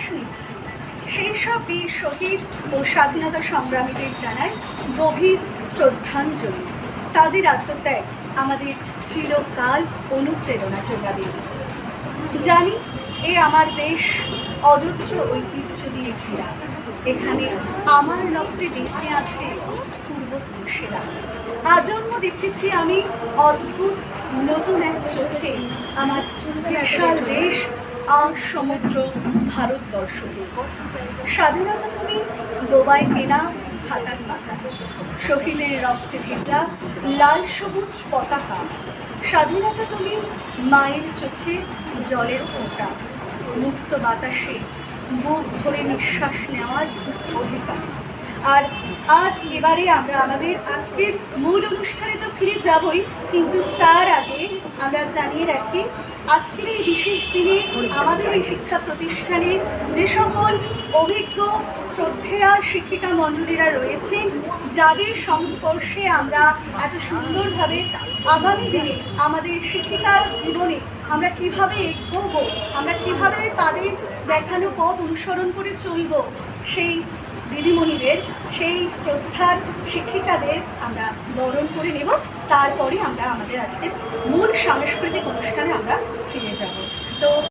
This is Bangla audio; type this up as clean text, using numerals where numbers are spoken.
নিঃশ্বাস নিচ্ছি সেই সব বীর শহীদ ও স্বাধীনতা সংগ্রামীদের জানাই গভীর শ্রদ্ধাঞ্জলি। তাদের আত্মত্যাগ আমাদের চিরকাল অনুপ্রেরণা যোগাবে। জানি এ আমার দেশ অজস্র ঐতিহ্য দিয়ে ঘেরা, এখানে আমার রক্তে বেঁচে আছে পূর্বপুরুষেরা। আজন্ম দেখেছি আমি অদ্ভুত নতুন এক চোখে আমার বিশাল দেশ আর সমুদ্র ভারতবর্ষকে। স্বাধীনতা তুমি ডোবায় কেনা হাতার পাতা, শহীদের রক্তে ভেজা লাল সবুজ পতাকা। স্বাধীনতা তুমি মায়ের চোখে জলের ফোঁটা, মুক্ত বাতাসে বুক ভরে নিঃশ্বাস নেওয়ার অধিকার। আর আজ এবারে আমরা আমাদের আজকের মূল অনুষ্ঠানে তো ফিরে যাবই, কিন্তু তার আগে আমরা জানিয়ে রাখি আজকের এই বিশেষ দিনে আমাদের এই শিক্ষা প্রতিষ্ঠানের যে সকল অভিজ্ঞ শ্রদ্ধেয়া শিক্ষিকা মণ্ডলীরা রয়েছেন, যাদের সংস্পর্শে আমরা এত সুন্দরভাবে আগামী দিনে আমাদের শিক্ষিকার জীবনে আমরা কিভাবে এগোবো, আমরা কিভাবে তাদের দেখানো পথ অনুসরণ করে চলব, সেই দিদিমণিদের, সেই শ্রদ্ধার শিক্ষিকাদের আমরা বরণ করে নেব। তারপরে আমরা আমাদের আজকের মূল সাংস্কৃতিক অনুষ্ঠানে আমরা ফিরে যাব। তো